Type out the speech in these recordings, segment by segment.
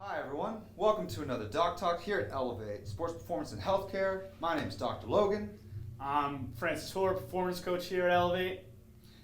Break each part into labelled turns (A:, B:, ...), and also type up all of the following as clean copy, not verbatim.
A: Hi everyone, welcome to another Doc Talk here at Elevate Sports Performance and Healthcare. My name is Dr. Logan.
B: I'm Hoare, performance coach here at Elevate.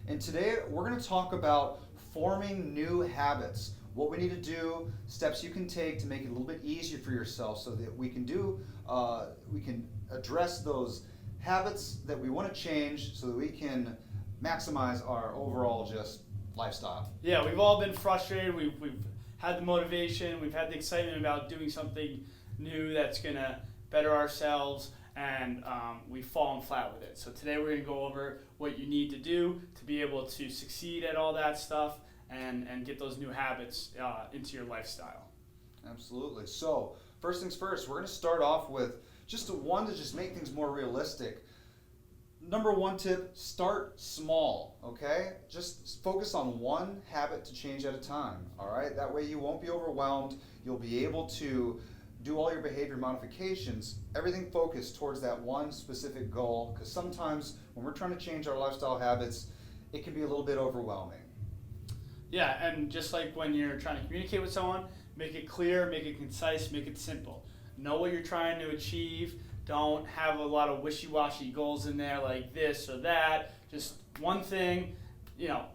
A: And today we're going to talk about forming new habits, what we need to do, steps you can take to make it a little bit easier for yourself so that we can address those habits that we want to change so that we can maximize our overall just lifestyle.
B: Yeah, we've all been frustrated. We've had the motivation. We've had the excitement about doing something new that's going to better ourselves, and we've fallen flat with it. So today we're going to go over what you need to do to be able to succeed at all that stuff and get those new habits into your lifestyle.
A: Absolutely. So first things first, we're going to start off with just one to just make things more realistic. Number one tip, start small, okay? Just focus on one habit to change at a time, all right? That way you won't be overwhelmed. You'll be able to do all your behavior modifications, everything focused towards that one specific goal, because sometimes when we're trying to change our lifestyle habits, it can be a little bit overwhelming.
B: Yeah, and just like when you're trying to communicate with someone, make it clear, make it concise, make it simple. Know what you're trying to achieve. Don't have a lot of wishy-washy goals in there like this or that. Just one thing,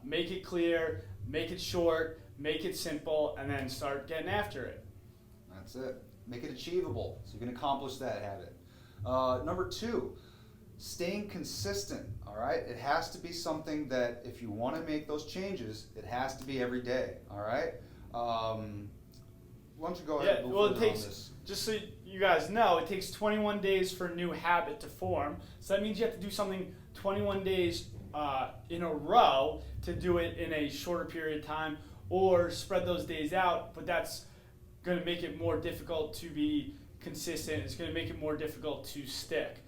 B: make it clear, make it short, make it simple, and then start getting after it.
A: That's it. Make it achievable so you can accomplish that habit. Number two, staying consistent, all right? It has to be something that if you want to make those changes, it has to be every day, all right? Why don't you go ahead and go further on this?
B: Just so you guys know, it takes 21 days for a new habit to form. So that means you have to do something 21 days in a row to do it in a shorter period of time, or spread those days out, but that's going to make it more difficult to be consistent. It's going to make it more difficult to stick.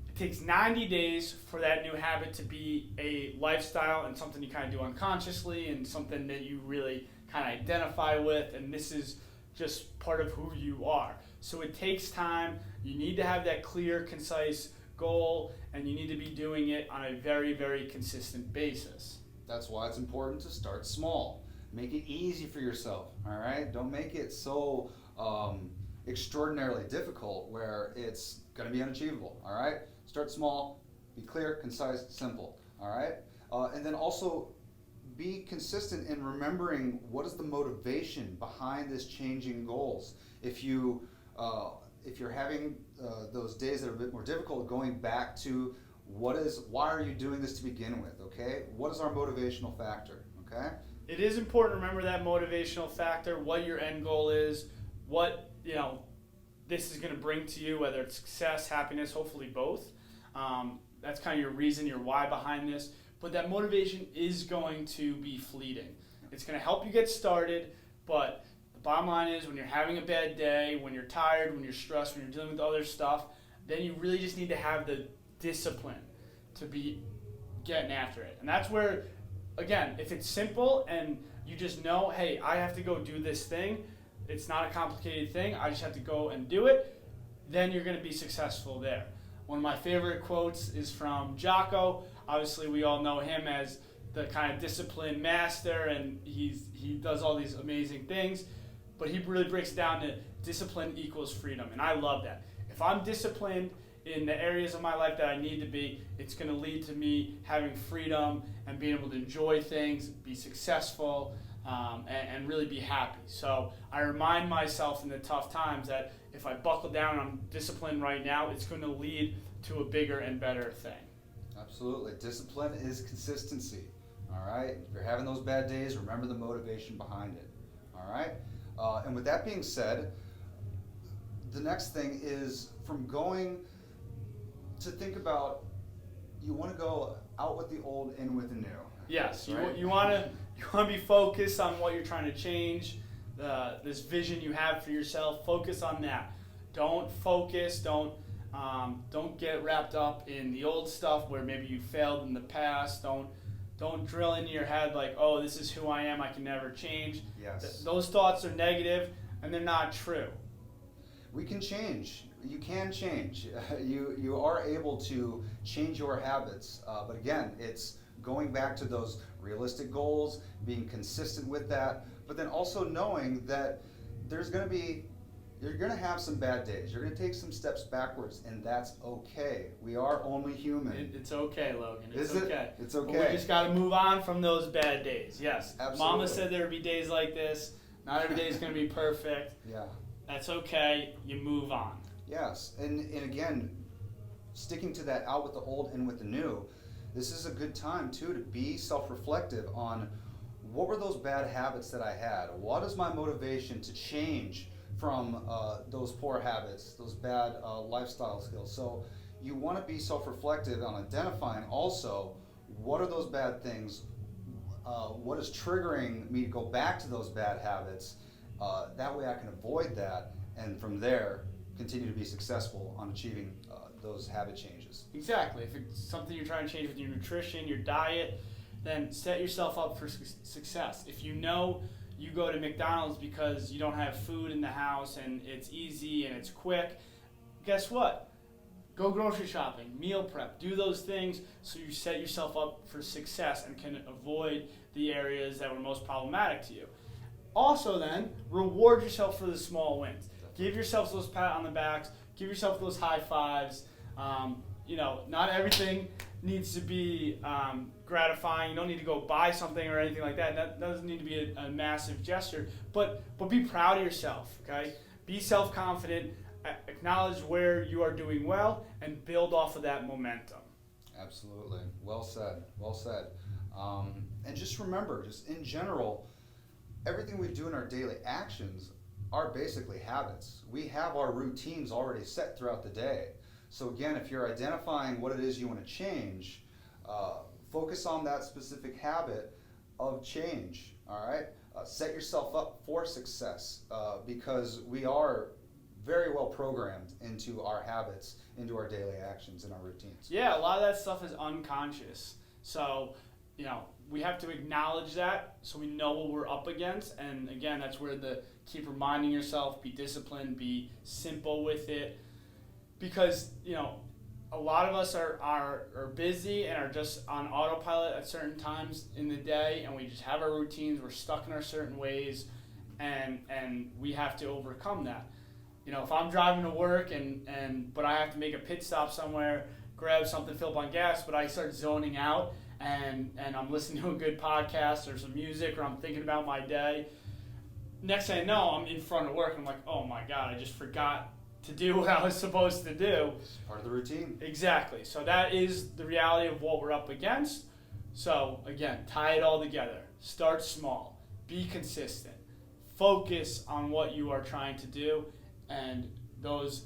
B: It takes 90 days for that new habit to be a lifestyle and something you kind of do unconsciously and something that you really kind of identify with, and this is just part of who you are. So it takes time. You need to have that clear, concise goal, and you need to be doing it on a very, very consistent basis.
A: That's why it's important to start small. Make it easy for yourself, all right? Don't make it so extraordinarily difficult where it's going to be unachievable, all right? Start small, be clear, concise, simple, all right? And then also be consistent in remembering what is the motivation behind this changing goals. If you're having those days that are a bit more difficult, going back to why are you doing this to begin with, okay? What is our motivational factor, okay?
B: It is important to remember that motivational factor, what your end goal is, what this is going to bring to you, whether it's success, happiness, hopefully both. That's kind of your reason, your why behind this. But that motivation is going to be fleeting. It's going to help you get started, but the bottom line is when you're having a bad day, when you're tired, when you're stressed, when you're dealing with other stuff, then you really just need to have the discipline to be getting after it. And that's where, again, if it's simple and you just know, hey, I have to go do this thing, it's not a complicated thing, I just have to go and do it, then you're going to be successful there. One of my favorite quotes is from Jocko. Obviously, we all know him as the kind of discipline master, and he does all these amazing things, but he really breaks it down to discipline equals freedom, and I love that. If I'm disciplined in the areas of my life that I need to be, it's going to lead to me having freedom and being able to enjoy things, be successful, and really be happy. So I remind myself in the tough times that if I buckle down and I'm disciplined right now, it's going to lead to a bigger and better thing.
A: Absolutely. Discipline is consistency, all right? If you're having those bad days, remember the motivation behind it, all right? And with that being said, the next thing is from going to think about, you want to go out with the old, in with the new.
B: Yes,
A: right?
B: you want to be focused on what you're trying to change, this vision you have for yourself. Focus on that. Don't get wrapped up in the old stuff where maybe you failed in the past. Don't drill into your head like, oh, this is who I am, I can never change.
A: Yes.
B: Those thoughts are negative and they're not true.
A: We can change. You can change. You are able to change your habits. But again, it's going back to those realistic goals, being consistent with that, but then also knowing that you're gonna have some bad days. You're gonna take some steps backwards, and that's okay. We are only human.
B: It's okay, Logan. It's
A: Is it?
B: okay.
A: It's
B: But
A: okay.
B: we just got to move on from those bad days. Yes.
A: Absolutely.
B: Mama said there would be days like this. Not every day is going to be perfect.
A: Yeah.
B: That's okay. You move on.
A: Yes, and again, sticking to that out with the old, in with the new, this is a good time too to be self-reflective on what were those bad habits that I had? What is my motivation to change from those poor habits, those bad lifestyle skills? So you want to be self-reflective on identifying also what are those bad things, what is triggering me to go back to those bad habits. That way I can avoid that, and from there continue to be successful on achieving those habit changes.
B: Exactly. If it's something you're trying to change with your nutrition, your diet, then set yourself up for success. If you know you go to McDonald's because you don't have food in the house and it's easy and it's quick, guess what? Go grocery shopping, meal prep, do those things so you set yourself up for success and can avoid the areas that were most problematic to you. Also then, reward yourself for the small wins. Give yourself those pat on the backs, give yourself those high fives. Not everything needs to be gratifying. You don't need to go buy something or anything like that. That doesn't need to be a massive gesture, but be proud of yourself, okay? Be self-confident, acknowledge where you are doing well, and build off of that momentum.
A: Absolutely. Well said. Well said. And just remember, just in general, everything we do in our daily actions are basically habits. We have our routines already set throughout the day. So again, if you're identifying what it is you want to change, focus on that specific habit of change, all right? Set yourself up for success because we are very well programmed into our habits, into our daily actions and our routines.
B: Yeah, a lot of that stuff is unconscious. So, we have to acknowledge that so we know what we're up against. And again, that's where keep reminding yourself, be disciplined, be simple with it. Because, a lot of us are busy and are just on autopilot at certain times in the day, and we just have our routines, we're stuck in our certain ways, and we have to overcome that. If I'm driving to work but I have to make a pit stop somewhere, grab something, fill up on gas, but I start zoning out and I'm listening to a good podcast or some music, or I'm thinking about my day, next thing I know, I'm in front of work and I'm like, oh my God, I just forgot to do what I was supposed to do.
A: It's part of the routine.
B: Exactly. So that is the reality of what we're up against. So again, tie it all together. Start small. Be consistent. Focus on what you are trying to do, and those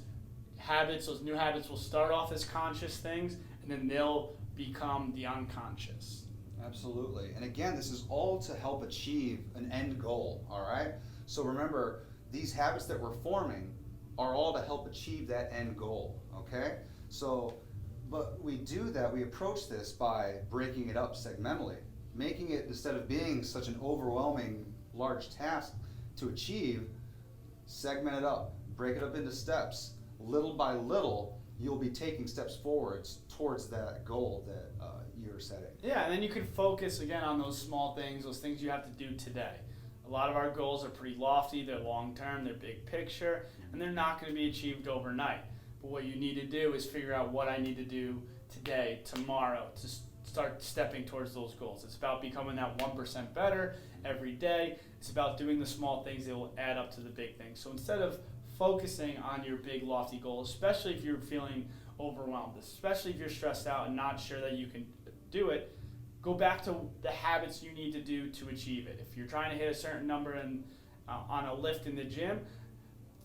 B: new habits will start off as conscious things, and then they'll become the unconscious.
A: Absolutely. And again, this is all to help achieve an end goal, all right? So remember, these habits that we're forming are all to help achieve that end goal, okay? So, but we do that, we approach this by breaking it up segmentally, making it, instead of being such an overwhelming large task to achieve, segment it up, break it up into steps. Little by little, you'll be taking steps forwards towards that goal that you're setting.
B: Yeah, and then you can focus again on those small things, those things you have to do today. A lot of our goals are pretty lofty, they're long term, they're big picture, and they're not going to be achieved overnight. But what you need to do is figure out what I need to do today, tomorrow, to start stepping towards those goals. It's about becoming that 1% better every day. It's about doing the small things that will add up to the big things. So instead of focusing on your big lofty goals, especially if you're feeling overwhelmed, especially if you're stressed out and not sure that you can do it, go back to the habits you need to do to achieve it. If you're trying to hit a certain number on a lift in the gym,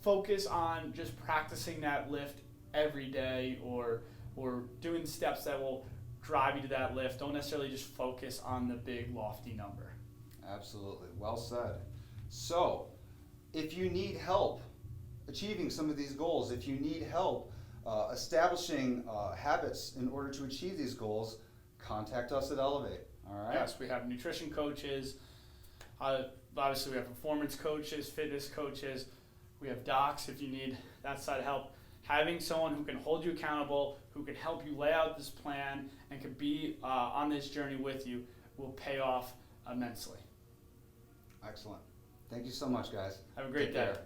B: focus on just practicing that lift every day, or doing steps that will drive you to that lift. Don't necessarily just focus on the big lofty number.
A: Absolutely. Well said. So, if you need help achieving some of these goals, if you need help establishing habits in order to achieve these goals, contact us at Elevate. All right.
B: Yes, we have nutrition coaches. Obviously, we have performance coaches, fitness coaches. We have docs if you need that side of help. Having someone who can hold you accountable, who can help you lay out this plan, and can be on this journey with you will pay off immensely.
A: Excellent. Thank you so much, guys.
B: Have a great
A: Take
B: day.
A: care.